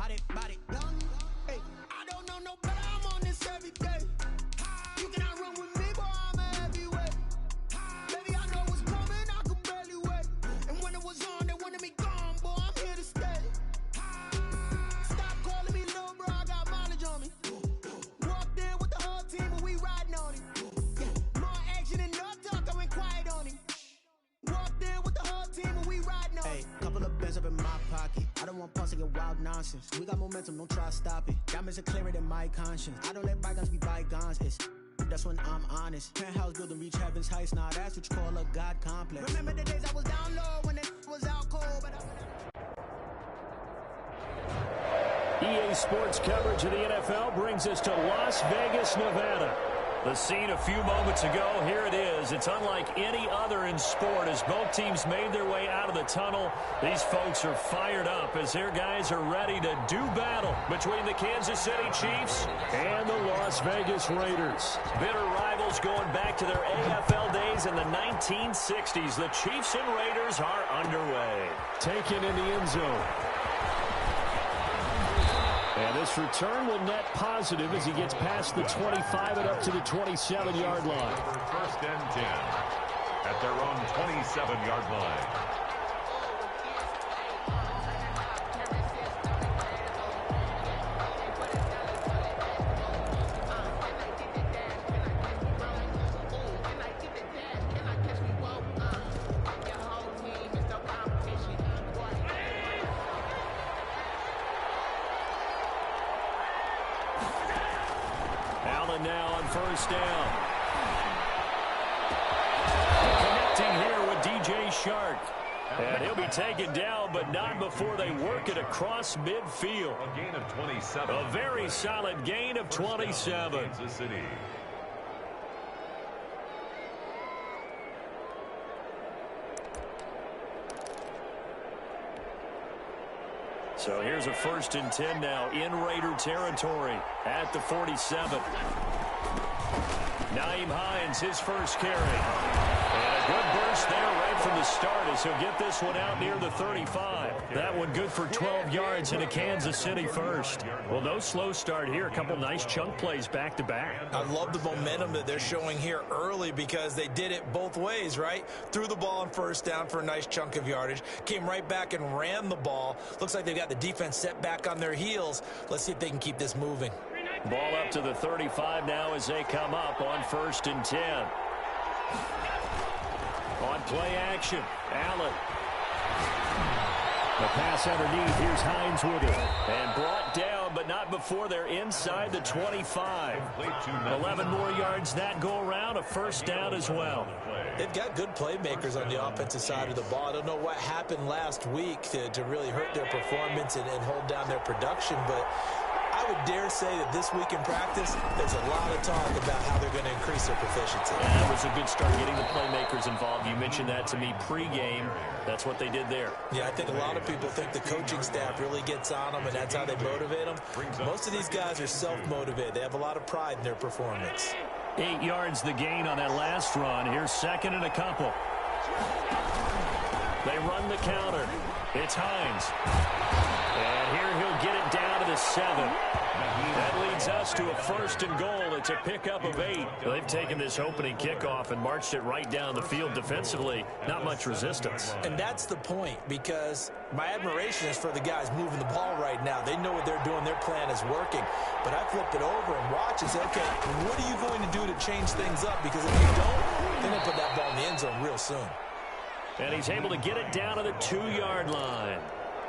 body. Hey, I don't know no better, I'm on this every day. You cannot run with me, boy, I'm a heavyweight. Baby, I know what's coming, I could barely wait. And when it was on, they wanted me gone, boy, I'm here to stay. Stop calling me little bro, I got mileage on me. Walked in with the whole team, but we riding on him. Yeah, more action and no talk, I went quiet on him. Walked in with the whole team, but we riding on him. Hey, couple of bands up in my pocket. I don't want pulse to get wild nonsense. We got momentum, don't try to stop it. Diamonds are clearer than my conscience. I don't let bygones be bygones. That's when I'm honest. Penthouse building reach heaven's heights. Now that's what you call a God complex. Remember the days I was down low when it was out cold, but EA Sports coverage of the NFL brings us to Las Vegas, Nevada. The scene a few moments ago, here it is. It's unlike any other in sport as both teams made their way out of the tunnel. These folks are fired up as their guys are ready to do battle between the Kansas City Chiefs and the Las Vegas Raiders. Bitter rivals going back to their AFL days in the 1960s. The Chiefs and Raiders are underway. Taken in the end zone. And this return will net positive as he gets past the 25 and up to the 27-yard line. First and 10 at their own 27-yard line. Now on first down. Connecting here with DJ Shark. And he'll be taken down, but not before they work it across midfield. A gain of 27. A very solid gain of 27. Kansas City. So here's a first and 10 now in Raider territory at the 47. Naeem Hines, his first carry. And a good burst there right from the start as he'll get this one out near the 35. That one good for 12 yards into Kansas City first. Well, no slow start here. A couple nice chunk plays back-to-back. I love the momentum that they're showing here early because they did it both ways, right? Threw the ball on first down for a nice chunk of yardage. Came right back and ran the ball. Looks like they've got the defense set back on their heels. Let's see if they can keep this moving. Ball up to the 35 now as they come up on first and 10. On play action, Allen. The pass underneath. Here's Hines with it. And brought down, but not before they're inside the 25. 11 more yards that go around. A first down as well. They've got good playmakers on the offensive side of the ball. I don't know what happened last week to really hurt their performance and hold down their production, but I would dare say that this week in practice, there's a lot of talk about how they're going to increase their proficiency. Yeah, that was a good start getting the playmakers involved. You mentioned that to me pregame. That's what they did there. Yeah, I think a lot of people think the coaching staff really gets on them, and that's how they motivate them. Most of these guys are self-motivated. They have a lot of pride in their performance. 8 yards the gain on that last run. Here's second and a couple. They run the counter. It's Hines. And here he'll get it down to the 7. That leads us to a first and goal. It's a pickup of 8. They've taken this opening kickoff and marched it right down the field defensively. Not much resistance. And that's the point, because my admiration is for the guys moving the ball right now. They know what they're doing. Their plan is working. But I flip it over and watch and say, okay, what are you going to do to change things up? Because if you don't, they're going to put that ball in the end zone real soon. And he's able to get it down to the 2-yard line.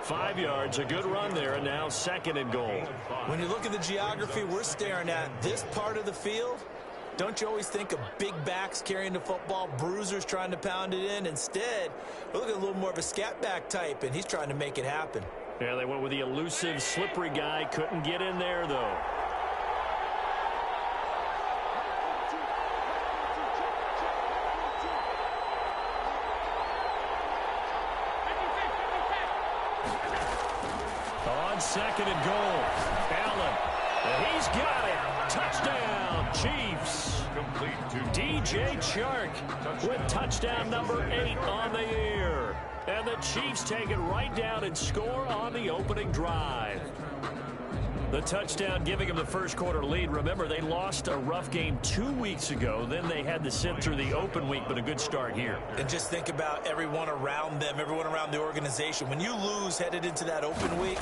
5 yards, a good run there, and now second and goal. When you look at the geography we're staring at, this part of the field, don't you always think of big backs carrying the football, bruisers trying to pound it in? Instead, we're looking at a little more of a scat back type, and he's trying to make it happen. Yeah, they went with the elusive, slippery guy. Couldn't get in there, though. Second and goal. Allen. And he's got it. Touchdown, Chiefs. Complete to DJ Chark with touchdown number 8 on the year. And the Chiefs take it right down and score on the opening drive. The touchdown giving them the first quarter lead. Remember, they lost a rough game 2 weeks ago. Then they had to sit through the open week, but a good start here. And just think about everyone around them, everyone around the organization. When you lose headed into that open week,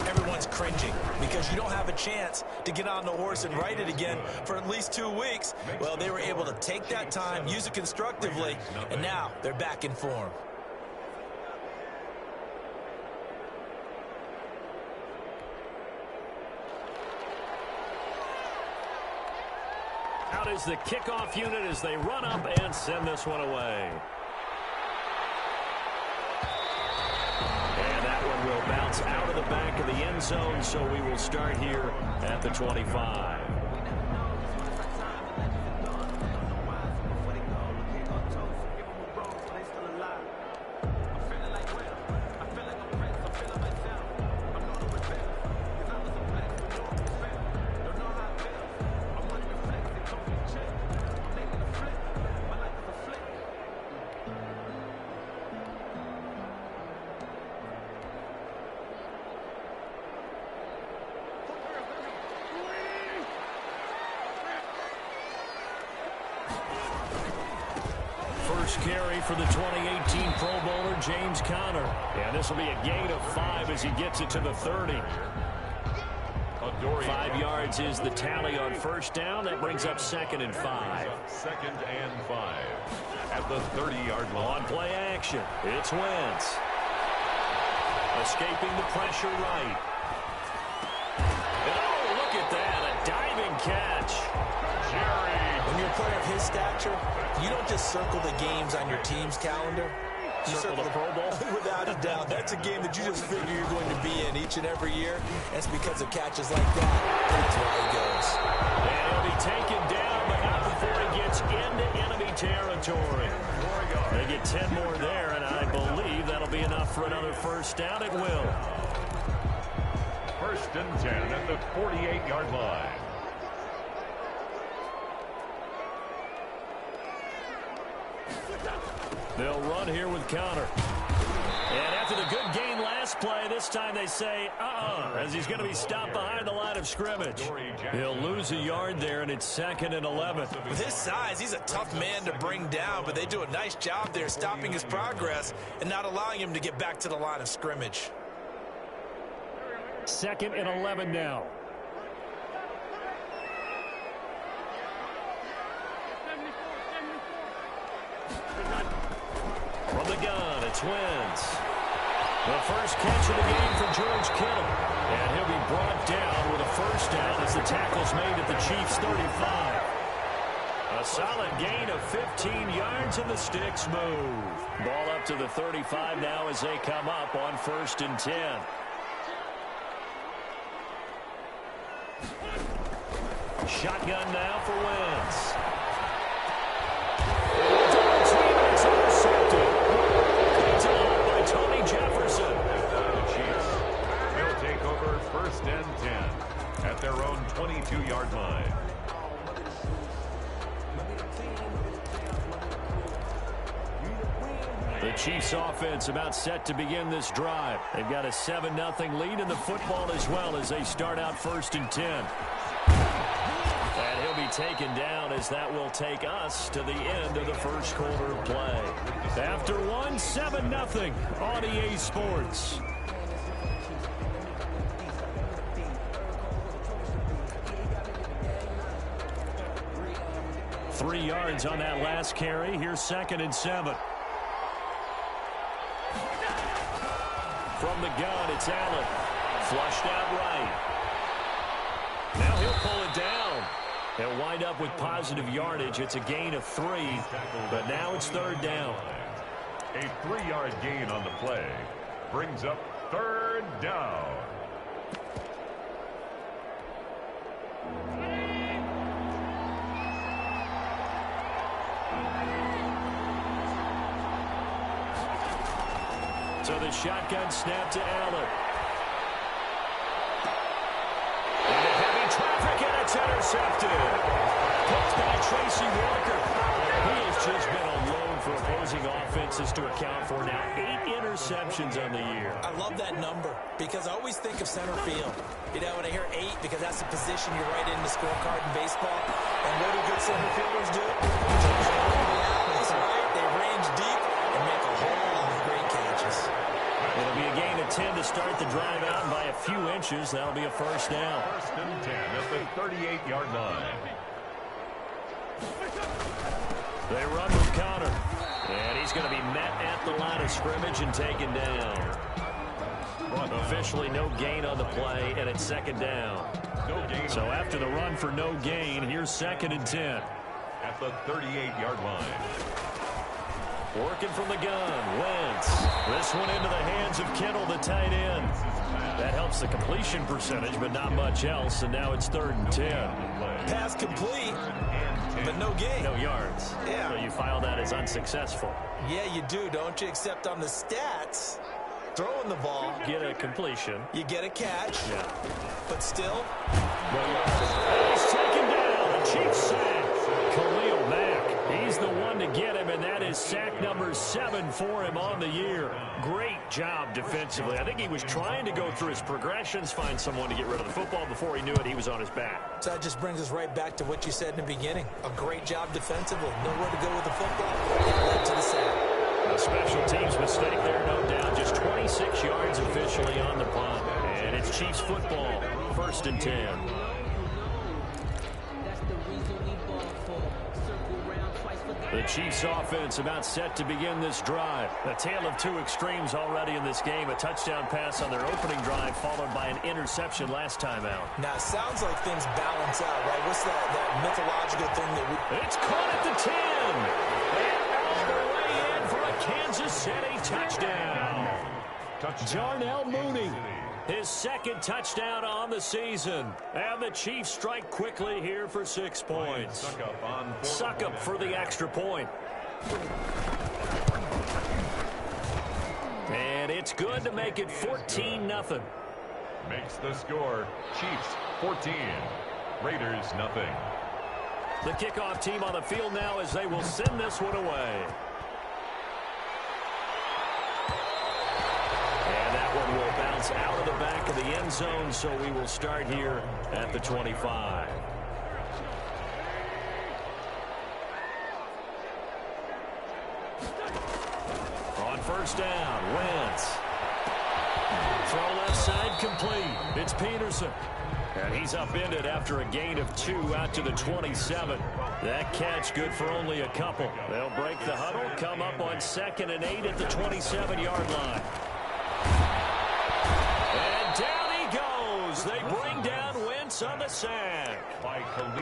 everyone's cringing because you don't have a chance to get on the horse and ride it again for at least 2 weeks. Well, they were able to take that time, use it constructively, and now they're back in form. Out is the kickoff unit as they run up and send this one away. And that one will bounce out of the back of the end zone, so we will start here at the 25. First carry for the 2018 Pro Bowler, James Conner. And this will be a gain of 5 as he gets it to the 30. 5 yards is the tally on first down. That brings up 2nd and 5. 2nd and 5 at the 30-yard line. On play action, it's Wentz. Escaping the pressure right. And oh, look at that, a diving catch. When you're a player of his stature, you don't just circle the games on your team's calendar. You Circle the Pro Bowl? Without a doubt. That's a game that you just figure you're going to be in each and every year. That's because of catches like that. That's where he goes. And he'll be taken down, but not before he gets into enemy territory. They get 10 more there, and I believe that'll be enough for another first down. It will. 1st and 10 at the 48-yard line. They'll run here with Conner. And after the good gain last play, this time they say, as he's going to be stopped behind the line of scrimmage. He'll lose a yard there, and it's 2nd and 11. With his size, he's a tough man to bring down, but they do a nice job there stopping his progress and not allowing him to get back to the line of scrimmage. 2nd and 11 now. From the gun, it's Wentz. The first catch of the game for George Kittle. And he'll be brought down with a first down as the tackle's made at the Chiefs' 35. A solid gain of 15 yards, and the sticks move. Ball up to the 35 now as they come up on 1st and 10. Shotgun now for Wentz. It's intercepted. It's up by Tony Jefferson. The Chiefs will take over 1st and 10 at their own 22-yard line. The Chiefs offense about set to begin this drive. They've got a 7-0 lead in the football as well as they start out 1st and 10. And he'll be taken down as that will take us to the end of the first quarter of play. After 7-0 on EA Sports. Three yards on that last carry. Here's 2nd and 7. From the gun, it's Allen. Flushed out right. Now he'll pull it down. He'll wind up with positive yardage. It's a gain of 3, but now it's 3rd down. A 3-yard gain on the play brings up 3rd down. So the shotgun snap to Allen. Into heavy traffic, and it's intercepted. Picked by Tracy Walker. He has just been on loan for opposing offenses to account for now 8 interceptions on the year. I love that number because I always think of center field. You know, when I hear 8, because that's the position you write in the scorecard in baseball. And what do good center fielders do? Right? They range deep and make a whole lot of great catches. It'll be a gain of 10 to start the drive out, and by a few inches, that'll be a first down. First and 10 at the 38-yard line. They run with Connor. And he's going to be met at the line of scrimmage and taken down. Officially no gain on the play, and it's second down. No gain. So after the run for no gain, here's second and 10. At the 38-yard line. Working from the gun, Wentz. This one into the hands of Kittle, the tight end. That helps the completion percentage, but not much else, and now it's third and 10. Pass complete, but no gain. No yards. Yeah. So you file that as unsuccessful. Yeah, you do, don't you? Except on the stats, throwing the ball, Get a completion. you get a catch, Yeah. but still, No yards. He's taken down. The Chiefs sack. Khalil Mack. He's the one to get him, and that is sack number 7 for him on the year. Great job defensively. I think he was trying to go through his progressions, find someone to get rid of the football. Before he knew it, he was on his back. so that just brings us right back to what you said in the beginning. A great job defensively. Nowhere to go with the football. That led to the sack. A special teams mistake there, no doubt. Just 26 yards officially on the punt. And it's Chiefs football. First and 10. The Chiefs offense about set to begin this drive. A tale of two extremes already in this game. A touchdown pass on their opening drive followed by an interception last time out. Now, it sounds like things balance out, right? What's that mythological thing that we... It's caught at the 10. And all the way in for a Kansas City touchdown. Jarnell Mooney. His second touchdown on the season. And the Chiefs strike quickly here for 6 points. Suckup for the extra point. And it's good to make it 14-0. Makes the score Chiefs 14, Raiders nothing. The kickoff team on the field now as they will send this one away. And that one will bounce out of the back of the end zone, so we will start here at the 25. On first down, Wentz. Throw left side complete. It's Peterson. And he's upended after a gain of 2 out to the 27. That catch good for only a couple. They'll break the huddle, come up on 2nd and 8 at the 27-yard line. And down he goes. They bring down Wentz on the sack.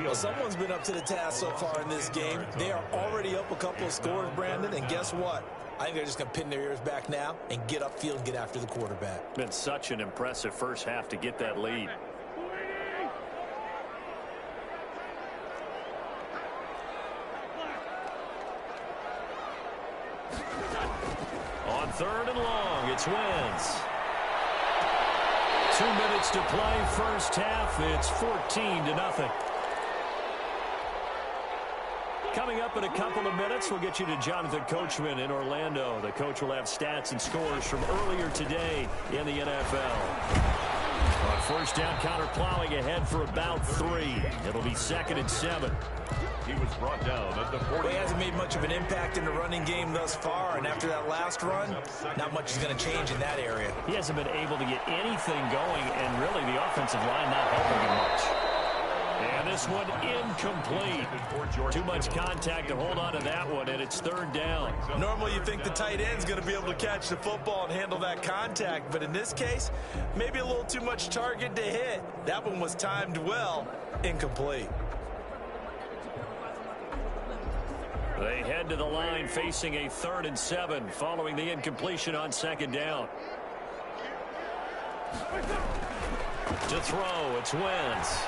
Well, someone's been up to the task so far in this game. They are already up a couple of scores, Brandon, and guess what? I think they're just going to pin their ears back now and get upfield and get after the quarterback. Been such an impressive first half to get that lead. On 3rd and long, it's Wentz. 2 minutes to play, first half. It's 14-0. Coming up in a couple of minutes, we'll get you to Jonathan Coachman in Orlando. The coach will have stats and scores from earlier today in the NFL. On first down, Connor plowing ahead for about 3. It'll be 2nd and 7. He was brought down at the 40. Well, he hasn't made much of an impact in the running game thus far, and after that last run, not much is going to change in that area. He hasn't been able to get anything going, and really the offensive line not helping him much. And this one incomplete. Too much contact to hold on to that one, and it's 3rd down. Normally you think the tight end's going to be able to catch the football and handle that contact, but in this case, maybe a little too much target to hit. That one was timed well, incomplete. They head to the line facing a 3rd and 7 following the incompletion on 2nd down. To throw, it's Wentz.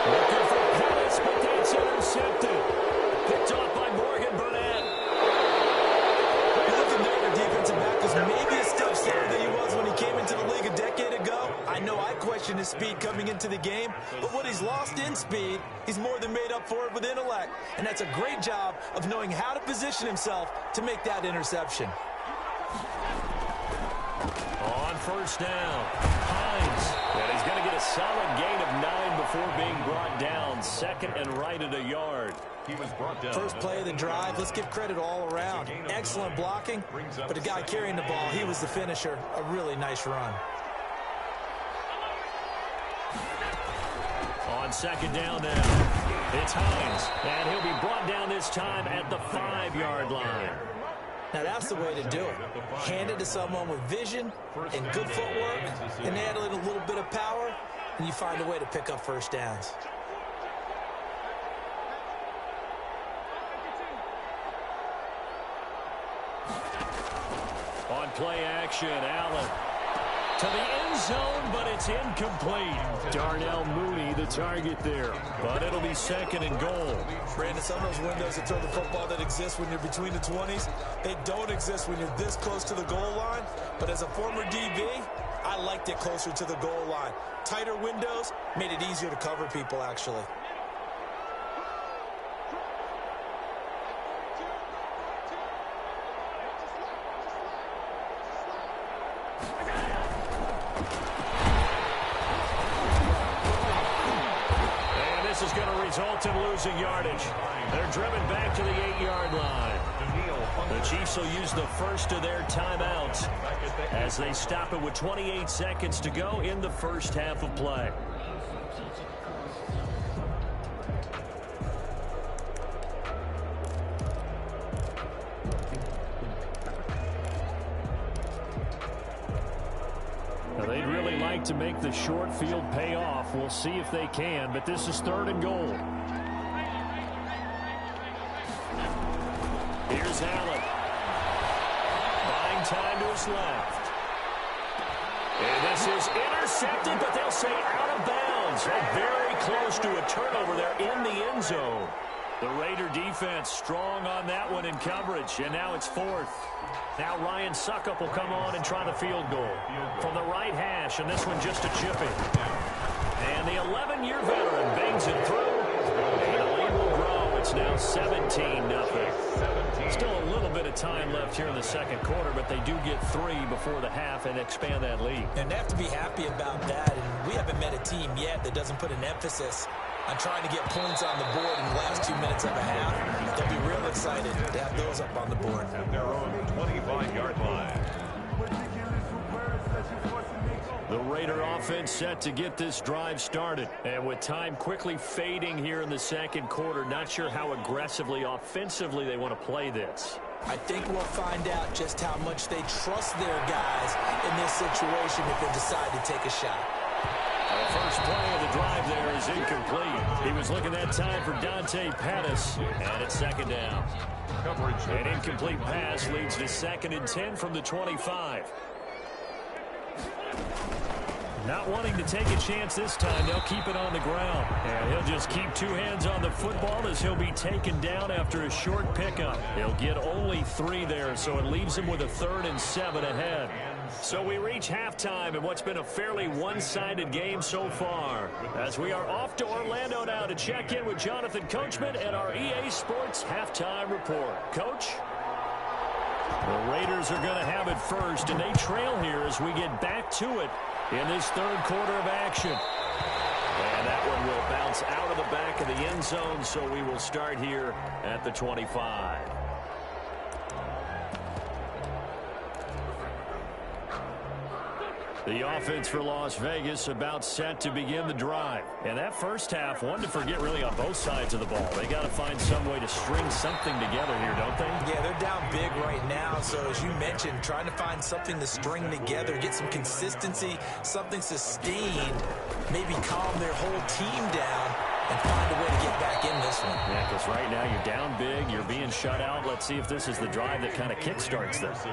Looking for Pettis, but that's intercepted. Picked off by Morgan Burnett. You're looking there, the defensive back was maybe a step slower than he was when he came into the league a decade ago. I I know I questioned his speed coming into the game, but what he's lost in speed, he's more than made up for it with intellect. And that's a great job of knowing how to position himself to make that interception. On first down, Hines. And he's going to get a solid gain of 9 before being brought down. Second and right at a yard. He was brought down. First play of the drive, let's give credit all around. Excellent blocking, but the guy carrying the ball, he was the finisher. A really nice run. On second down now, it's Hines. And he'll be brought down this time at the 5-yard line. Now that's the way to do it. Hand it to someone with vision and good footwork, and add a little bit of power, and you find a way to pick up first downs. On play action, Allen to the end zone, but it's incomplete. Darnell Mooney, the target there, but it'll be second and goal. Brandon, some of those windows to throw the football that exist when you're between the 20s, they don't exist when you're this close to the goal line. But as a former DB, I liked it closer to the goal line. Tighter windows made it easier to cover people, actually. This is going to result in losing yardage. They're driven back to the 8-yard line. The Chiefs will use the first of their timeouts as they stop it with 28 seconds to go in the first half of play. Now, they'd really like to make the short field pay off. We'll see if they can, but this is third and goal. Here's Allen. Buying time to his left. And this is intercepted, but they'll say out of bounds. Very close to a turnover there in the end zone. The Raider defense strong on that one in coverage, and now it's fourth. Now Ryan Suckup will come on and try the field goal from the right hash, and this one just a chipping. And the 11-year veteran bangs it through, and the lead will grow. It's now 17-0. Still a little bit of time left here in the second quarter, but they do get 3 before the half and expand that lead. And they have to be happy about that, and we haven't met a team yet that doesn't put an emphasis on trying to get points on the board in the last 2 minutes of a half. They'll be real excited to have those up on the board. At their own 25-yard line. The Raider offense set to get this drive started. And with time quickly fading here in the second quarter, not sure how aggressively, offensively they want to play this. I think we'll find out just how much they trust their guys in this situation if they decide to take a shot. The first play of the drive there is incomplete. He was looking that time for Dante Pettis, and it's second down. An incomplete pass leads to 2nd and 10 from the 25. Not wanting to take a chance this time, they'll keep it on the ground. And he'll just keep 2 hands on the football as he'll be taken down after a short pickup. He'll get only 3 there, so it leaves him with a 3rd and 7 ahead. So we reach halftime in what's been a fairly one-sided game so far. As we are off to Orlando now to check in with Jonathan Coachman and our EA Sports Halftime Report. Coach? The Raiders are going to have it first, and they trail here as we get back to it in this third quarter of action. And that one will bounce out of the back of the end zone, so we will start here at the 25. The offense for Las Vegas about set to begin the drive. And that first half, one to forget really on both sides of the ball. They got to find some way to string something together here, don't they? Yeah, they're down big right now. So as you mentioned, trying to find something to string together, get some consistency, something sustained, maybe calm their whole team down and find a way to get back in this one. Yeah, because right now you're down big, you're being shut out. Let's see if this is the drive that kind of kickstarts this.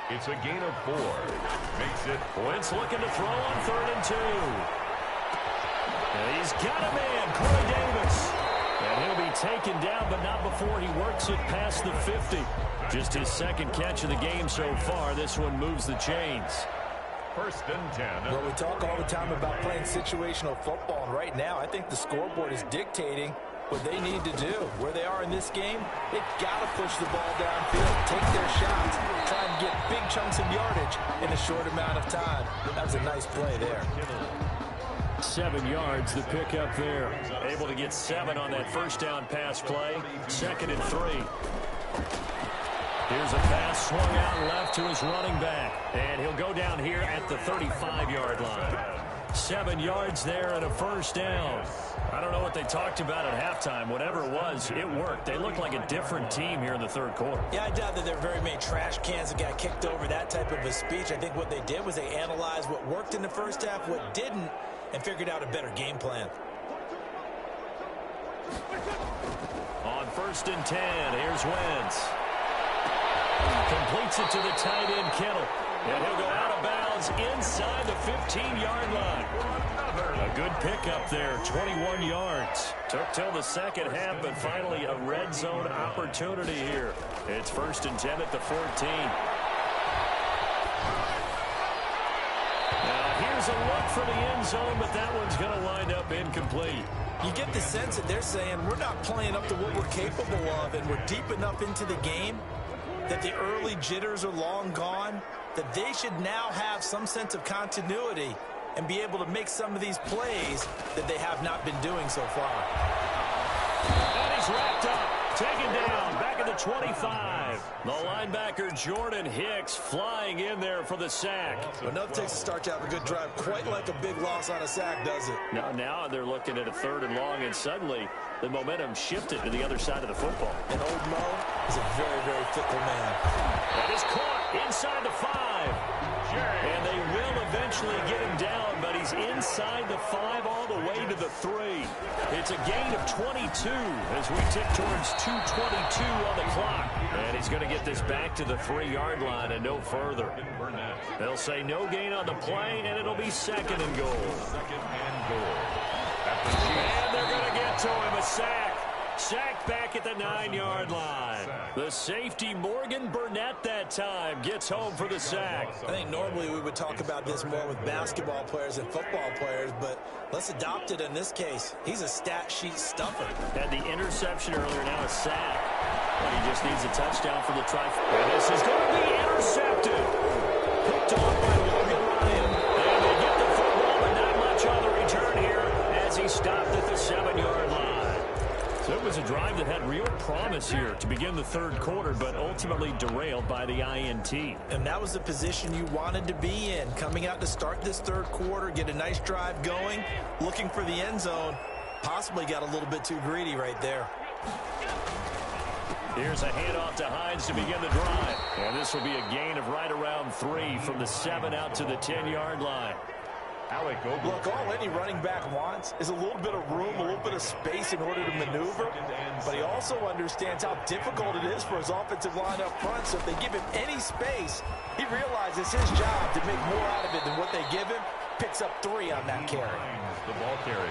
It's a gain of 4. Makes it. Wentz looking to throw on 3rd and 2. And he's got a man, Corey Davis. And he'll be taken down, but not before he works it past the 50. Just his 2nd catch of the game so far. This one moves the chains. first and 10. Well, we talk all the time about playing situational football, and right now I think the scoreboard is dictating what they need to do. Where they are in this game, they've got to push the ball downfield, take their shots, try and get big chunks of yardage in a short amount of time. That was a nice play there. 7 yards, the pickup there. Able to get 7 on that first down pass play. 2nd and 3. Here's a pass swung out left to his running back. And he'll go down here at the 35-yard line. 7 yards there and a first down. I don't know what they talked about at halftime. Whatever it was, it worked. They look like a different team here in the third quarter. Yeah, I doubt that there are very many trash cans that got kicked over, that type of a speech. I think what they did was they analyzed what worked in the first half, what didn't, and figured out a better game plan. On 1st and 10, here's Wentz. Completes it to the tight end, Kittle. And he'll go out of bounds inside the 15-yard line. A good pickup there, 21 yards. Took till the second half, but finally a red zone opportunity here. It's 1st and 10 at the 14. Now here's a look for the end zone, but that one's going to wind up incomplete. You get the sense that they're saying we're not playing up to what we're capable of, and we're deep enough into the game that the early jitters are long gone, that they should now have some sense of continuity and be able to make some of these plays that they have not been doing so far. And he's wrapped up, taken down, back at the 25. The linebacker Jordan Hicks flying in there for the sack. Enough takes to start to have a good drive, quite like a big loss on a sack, does it? Now they're looking at a 3rd and long, and suddenly the momentum shifted to the other side of the football. And old Mo is a very, very fickle man. That is caught inside the 5. And they will eventually get him down, but he's inside the 5 all the way to the 3. It's a gain of 22 as we tick towards 2:22 on the clock. And he's going to get this back to the 3-yard line and no further. They'll say no gain on the play, and it'll be 2nd and goal. And they're going to get to him, a sack. Sacked back at the 9-yard line. The safety, Morgan Burnett, that time gets home for the sack. I think normally we would talk about this more with basketball players and football players, but let's adopt it in this case. He's a stat sheet stuffer. Had the interception earlier, now a sack. But he just needs a touchdown for the trifecta. And this is going to be intercepted. Picked off by Logan Ryan. And they get the football, but not much on the return here as he stopped at the 7-yard line. So it was a drive that had real promise here to begin the third quarter, but ultimately derailed by the INT. And that was the position you wanted to be in, coming out to start this third quarter, get a nice drive going, looking for the end zone. Possibly got a little bit too greedy right there. Here's a handoff to Hines to begin the drive. And this will be a gain of right around 3 from the 7 out to the 10-yard line. Look, all any running back wants is a little bit of room, a little bit of space in order to maneuver, but he also understands how difficult it is for his offensive line up front, so if they give him any space, he realizes his job to make more out of it than what they give him, picks up 3 on that carry.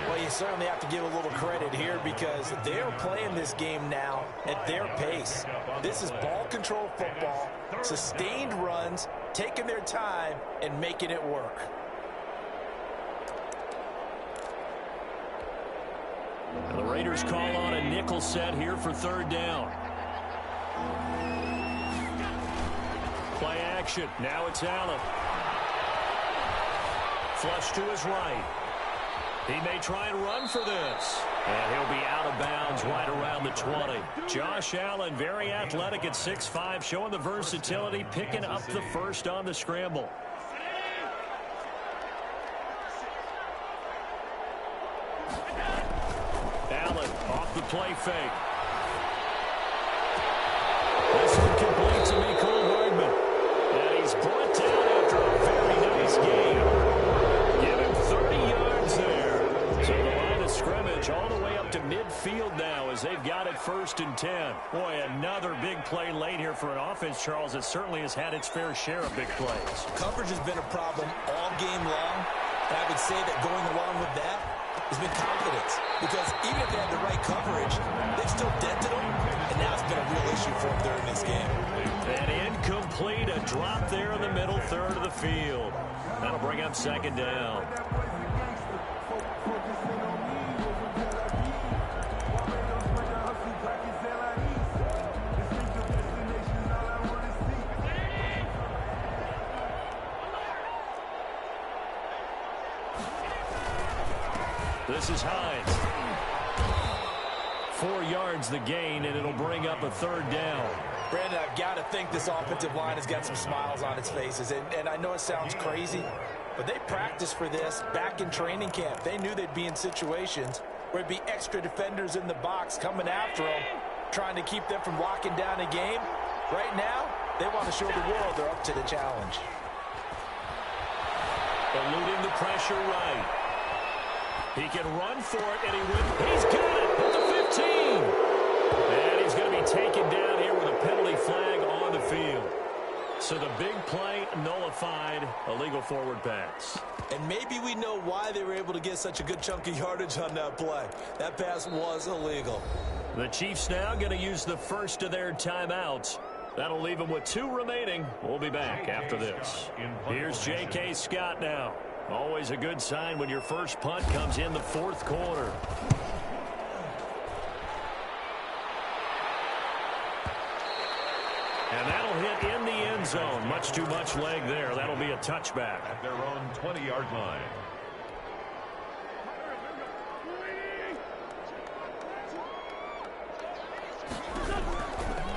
Well, you certainly have to give a little credit here because they're playing this game now at their pace. This is ball control football, sustained runs, taking their time, and making it work. The Raiders call on a nickel set here for 3rd down. Play action. Now it's Allen. Flush to his right. He may try and run for this. And he'll be out of bounds right around the 20. Josh Allen, very athletic at 6'5", showing the versatility, picking up the first on the scramble. Allen off the play fake. This one complete to Mecole Hardman. And he's brought down after a very nice game. Give him 30 yards there. So the line of scrimmage all the way up to midfield now as they've got it 1st and 10. Boy, another big play late here for an offense, Charles, that certainly has had its fair share of big plays. Coverage has been a problem all game long, and I would say that going along with that has been confidence, because even if they had the right coverage, they've still dented them, and now it's been a real issue for them during this game. And incomplete, a drop there in the middle third of the field. That'll attempt, second down. This is Hines. 4 yards the gain, and it'll bring up a third down. Brandon, I've got to think this offensive line has got some smiles on its faces. And I know it sounds crazy, but they practiced for this back in training camp. They knew they'd be in situations where it'd be extra defenders in the box coming after them, trying to keep them from locking down a game. Right now, they want to show the world they're up to the challenge. Eluding the pressure right. He can run for it, and he's got it at the 15. And he's going to be taken down here with a penalty flag on the field. So the big play nullified, illegal forward pass. And maybe we know why they were able to get such a good chunk of yardage on that play. That pass was illegal. The Chiefs now going to use the first of their timeouts. That'll leave them with 2 remaining. We'll be back after this. Here's J.K. Scott now. Always a good sign when your first punt comes in the 4th quarter. And that'll hit in the end zone. Much too much leg there. That'll be a touchback. At their own 20-yard line.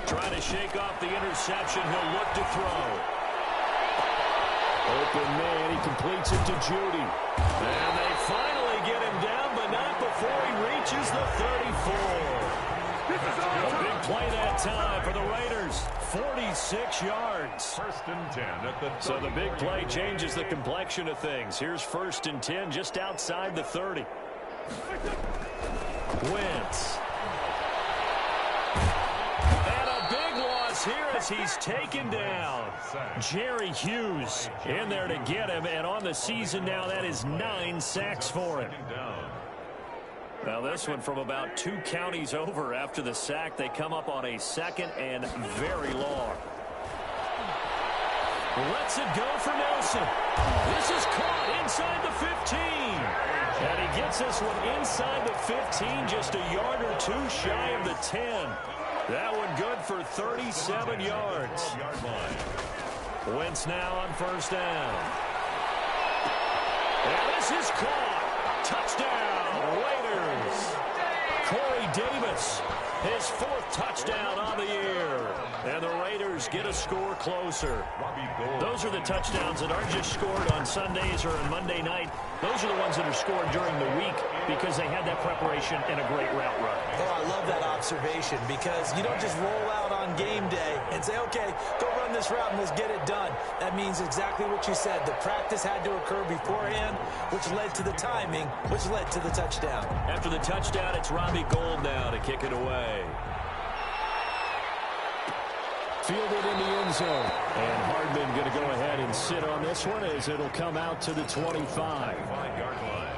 Trying to shake off the interception. He'll look to throw. Open man, he completes it to Judy. And they finally get him down, but not before he reaches the 34. A big play that time for the Raiders. 46 yards. 1st and 10 at the 30. So the big play changes the complexion of things. Here's 1st and 10 just outside the 30. Wentz. Here as he's taken down. Jerry Hughes in there to get him, and on the season now that is 9 sacks for him. Now this one from about 2 counties over. After the sack, they come up on a 2nd and very long. Lets it go for Nelson. This is caught inside the 15. And he gets this one inside the 15, just a yard or 2 shy of the 10. That one good for 37 yards. Wentz now on 1st down. And this is caught. Touchdown, Raiders. Corey Davis, his 4th touchdown on the year. And the Raiders get a score closer. Those are the touchdowns that aren't just scored on Sundays or on Monday night. Those are the ones that are scored during the week because they had that preparation and a great route run. Oh, I love that observation because you don't just roll out on game day and say, okay, go run this route and let's get it done. That means exactly what you said. The practice had to occur beforehand, which led to the timing, which led to the touchdown. After the touchdown, it's Robbie Gould now to kick it away. Fielded in the end zone. And Hardman going to go ahead and sit on this one as it'll come out to the 25. 5-yard line.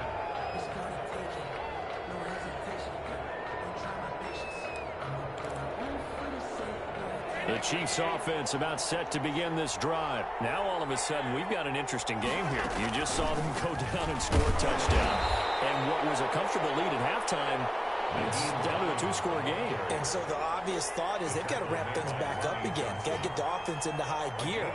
The Chiefs offense about set to begin this drive. Now all of a sudden we've got an interesting game here. You just saw them go down and score a touchdown. And what was a comfortable lead at halftime, it's down to a 2-score game. And so the obvious thought is they've got to ramp things back up again. Got to get the offense into high gear.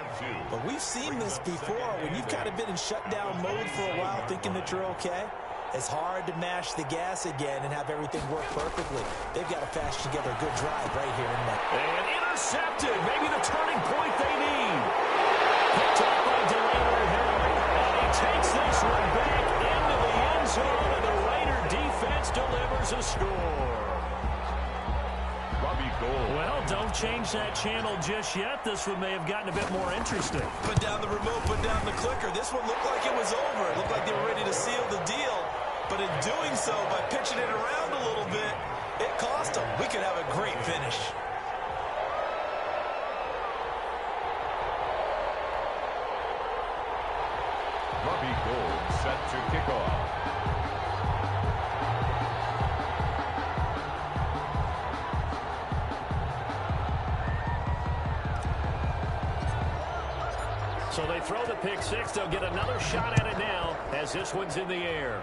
But we've seen this before. When you've kind of been in shutdown mode for a while thinking that you're okay, it's hard to mash the gas again and have everything work perfectly. They've got to patch together a good drive right here in net. And intercepted. Maybe the turning point they need. Picked up by Delano Hill. And he takes this one back into the end zone. And the Raider defense delivers a score. Robbie Gould. Well, don't change that channel just yet. This one may have gotten a bit more interesting. Put down the remote, put down the clicker. This one looked like it was over. It looked like they were ready to seal the deal. But in doing so, by pitching it around a little bit, it cost them. We could have a great finish. Robbie Gould set to kick off. So they throw the pick six. They'll get another shot at it now as this one's in the air.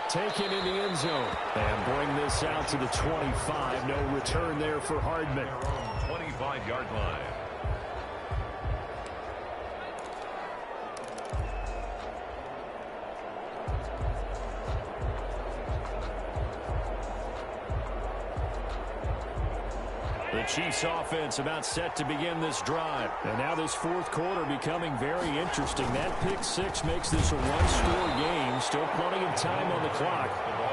Taken in the end zone. And bring this out to the 25. No return there for Hardman. 25-yard line. The Chiefs offense about set to begin this drive. And now this fourth quarter becoming very interesting. That pick six makes this a one-score game. Still plenty of time on the clock.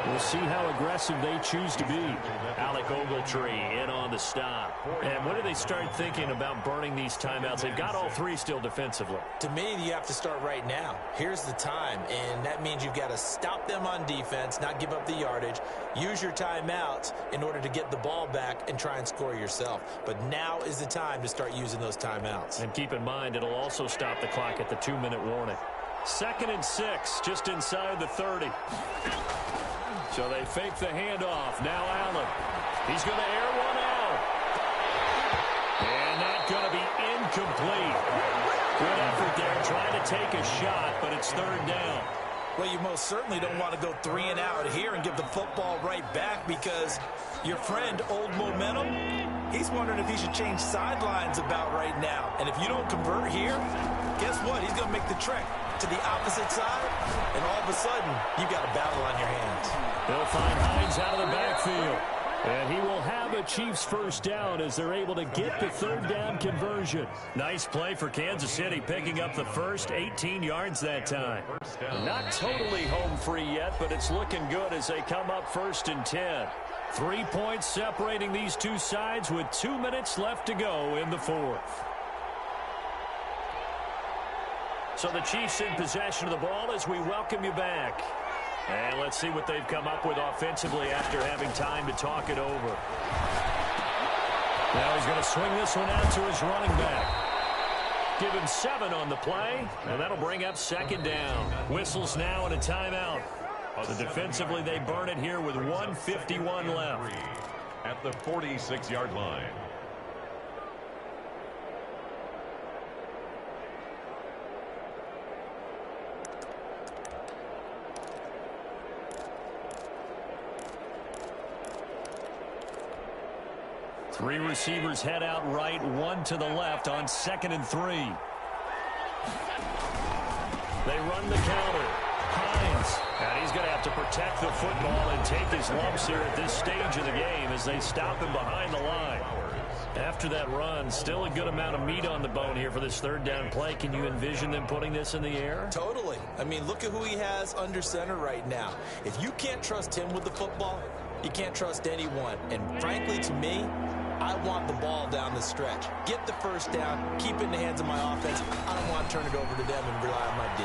We'll see how aggressive they choose to be. Alec Ogletree in on the stop. And when do they start thinking about burning these timeouts? They've got all three still defensively. To me, you have to start right now. Here's the time, and that means you've got to stop them on defense, not give up the yardage, use your timeouts in order to get the ball back and try and score yourself. But now is the time to start using those timeouts. And keep in mind, it'll also stop the clock at the 2-minute warning. 2nd and 6, just inside the 30. So they fake the handoff. Now Allen. He's going to air one out. And that's going to be incomplete. Good effort there, trying to take a shot, but it's 3rd down. Well, you most certainly don't want to go 3 and out here and give the football right back, because your friend, Old Momentum, he's wondering if he should change sidelines about right now. And if you don't convert here, guess what? He's going to make the trek to the opposite side, and all of a sudden, you've got a battle on your hands. They'll find Hines out of the backfield. And he will have a Chiefs first down as they're able to get the 3rd down conversion. Nice play for Kansas City, picking up the first 18 yards that time. Not totally home free yet, but it's looking good as they come up 1st and 10. 3 points separating these two sides with 2 minutes left to go in the 4th. So the Chiefs in possession of the ball as we welcome you back. And let's see what they've come up with offensively after having time to talk it over. Now he's going to swing this one out to his running back. Give him 7 on the play, and that'll bring up 2nd down. Whistles now and a timeout. So defensively, they burn it here with 1:51 left. At the 46-yard line. Three receivers head out right, 1 to the left on 2nd and 3. They run the counter. Hines. And he's going to have to protect the football and take his lumps here at this stage of the game as they stop him behind the line. After that run, still a good amount of meat on the bone here for this 3rd down play. Can you envision them putting this in the air? Totally. I mean, look at who he has under center right now. If you can't trust him with the football, you can't trust anyone. And frankly, to me, I want the ball down the stretch. Get the first down, keep it in the hands of my offense. I don't want to turn it over to them and rely on my D.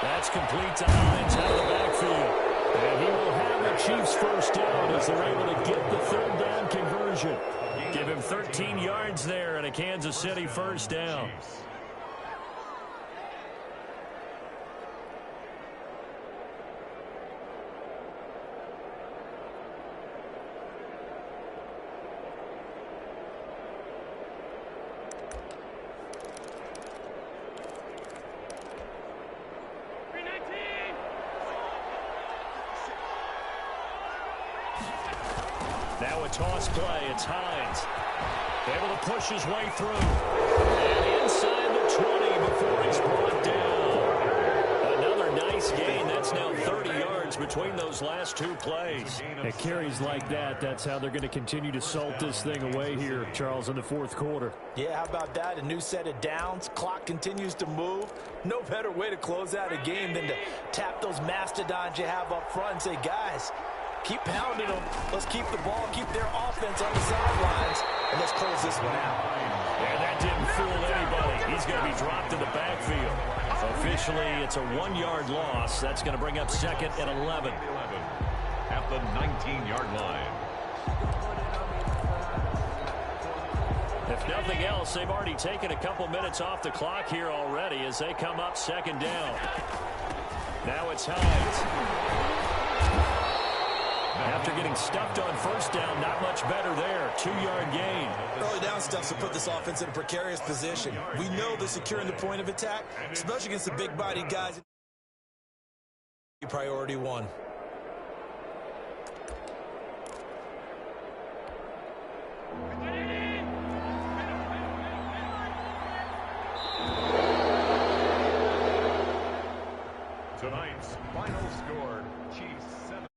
That's complete to Hines out of the backfield. And he will have the Chiefs first down as they're able to get the 3rd down conversion. Give him 13 yards there and a Kansas City first down. Now a toss play. It's Hines. Able to push his way through. And inside the 20 before he's brought down. Another nice gain. That's now 30 yards between those last 2 plays. At carries like that, that's how they're going to continue to salt this thing away here, Charles, in the 4th quarter. Yeah, how about that? A new set of downs. Clock continues to move. No better way to close out a game than to tap those mastodons you have up front and say, guys, keep pounding them. Let's keep the ball, keep their offense on the sidelines, and let's close this one out. And that didn't fool anybody. He's going to be dropped in the backfield. Officially, it's a 1-yard loss. That's going to bring up 2nd and 11. At the 19-yard line. If nothing else, they've already taken a couple minutes off the clock here already as they come up 2nd down. Now it's Hines. After getting stuffed on first down, not much better there. 2-yard gain. Early down stuff to put this offense in a precarious position. We know they're securing the point of attack, especially against the big-bodied guys. Priority one. Tonight's final score, Chiefs 7.